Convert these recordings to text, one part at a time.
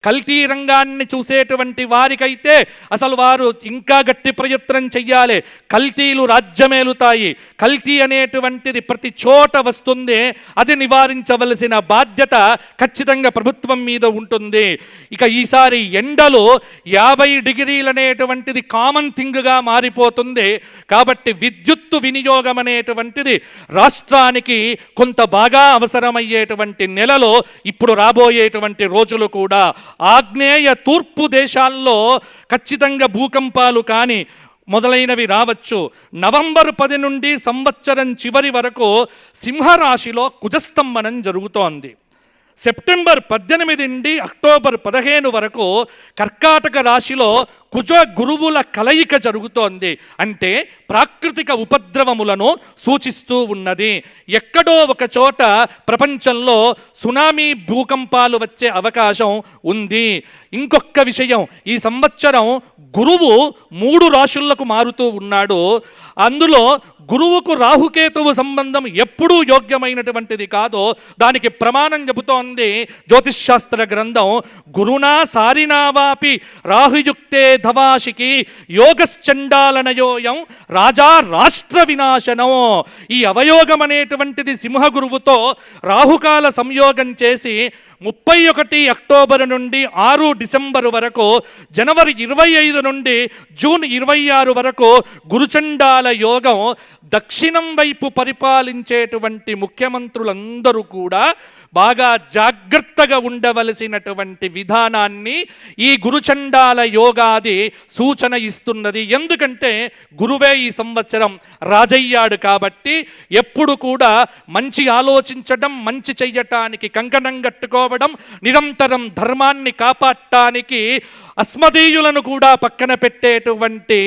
కల్తీ రంగాన్ని చూసేటువంటి వారికైతే అసలు వారు ఇంకా గట్టి ప్రయత్నం చెయ్యాలి. కల్తీలు రాజ్యమేలుతాయి. కల్తీ అనేటువంటిది ప్రతి చోట వస్తుంది. అది నివారించవలసిన బాధ్యత ఖచ్చితంగా ప్రభుత్వం మీద ఉంటుంది. ఇక ఈసారి ఎండలు 50 డిగ్రీలు అనేటువంటిది కామన్ థింగ్గా మారిపోతుంది. కాబట్టి విద్యుత్తు వినియోగం అనేటువంటిది రాష్ట్రానికి కొంత బాగా అవసరమయ్యేటువంటి నెలలో ఇప్పుడు రాబోయేటువంటి రోజులు కూడా. ఆగ్నేయ తూర్పు దేశాల్లో ఖచ్చితంగా భూకంపాలు కానీ మొదలైనవి రావచ్చు. నవంబర్ 10 నుండి సంవత్సరం చివరి వరకు సింహరాశిలో కుజస్తంభనం జరుగుతోంది. సెప్టెంబర్ 18 నుండి అక్టోబర్ 15 వరకు కర్కాటక రాశిలో కుజ గురువుల కలయిక జరుగుతోంది. అంటే ప్రాకృతిక ఉపద్రవములను సూచిస్తూ ఉన్నది. ఎక్కడో ఒక చోట ప్రపంచంలో సునామీ భూకంపాలు వచ్చే అవకాశం ఉంది. ఇంకొక విషయం, ఈ సంవత్సరం గురువు 3 రాశులకు మారుతూ ఉన్నాడు. అందులో గురువుకు రాహుకేతువు సంబంధం ఎప్పుడూ యోగ్యమైనటువంటిది కాదు. దానికి ప్రమాణం చెబుతోంది జ్యోతిష్శాస్త్ర గ్రంథం. గురునా సారినావాపి రాహుయుక్తే ధవాషికి యోగశ్చండాలనయోయం రాజా రాష్ట్ర వినాశనం. ఈ అవయోగం అనేటువంటిది సింహ గురువుతో రాహుకాల సంయోగం చేసి 31 అక్టోబర్ నుండి 6 డిసెంబర్ వరకు, జనవరి 25 నుండి జూన్ 26 వరకు గురుచండాల యోగం. దక్షిణం వైపు పరిపాలించేటువంటి ముఖ్యమంత్రులందరూ కూడా బాగా జాగ్రత్తగా ఉండవలసినటువంటి విధానాన్ని ఈ గురుచండాల యోగాది సూచన ఇస్తున్నది. ఎందుకంటే గురువే ఈ సంవత్సరం రాజయ్యాడు కాబట్టి ఎప్పుడు కూడా మంచి ఆలోచించడం, మంచి చెయ్యటానికి కంకణం కట్టుకోవడం, నిరంతరం ధర్మాన్ని కాపాడటానికి అస్మదీయులను కూడా పక్కన పెట్టేటువంటి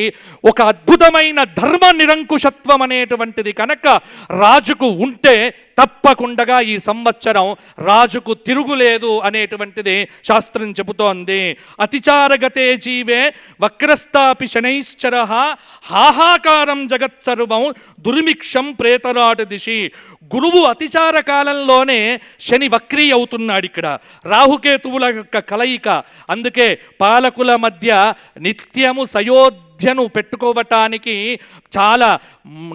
ఒక అద్భుతమైన ధర్మ నిరంకుశత్వం అనేటువంటిది కనుక రాజుకు ఉంటే తప్పకుండా ఈ సంవత్సరం రాజుకు తిరుగులేదు అనేటువంటిది శాస్త్రం చెబుతోంది. అతిచారగతే జీవే వక్రస్తాపి శనైశ్చర హాహాకారం జగత్సర్వం దుర్మిక్షం ప్రేతరాటు దిశి. గురువు అతిచార కాలంలోనే శని వక్రీ అవుతున్నాడు. ఇక్కడ రాహుకేతువుల యొక్క కలయిక. అందుకే పాలకుల మధ్య నిత్యము సయోధ్యను పెట్టుకోవటానికి చాలా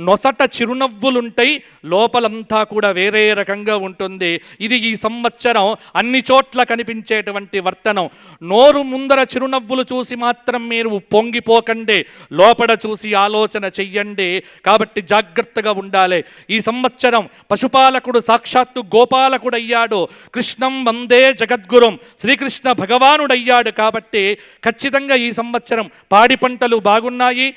నొసట చిరునవ్వులుంటాయి, లోపలంతా కూడా వేరే రకంగా ఉంటుంది. ఇది ఈ సంవత్సరం అన్ని చోట్ల కనిపించేటువంటి వర్తనం. నోరు ముందర చిరునవ్వులు చూసి మాత్రం మీరు పొంగిపోకండి, లోపల చూసి ఆలోచన చెయ్యండి. కాబట్టి జాగ్రత్తగా ఉండాలి. ఈ సంవత్సరం పశుపాలకుడు సాక్షాత్తు గోపాలకుడయ్యాడు. కృష్ణం వందే జగద్గురుం శ్రీకృష్ణ భగవానుడయ్యాడు. కాబట్టి ఖచ్చితంగా ఈ సంవత్సరం పాడి పంటలు బాగున్నాయి.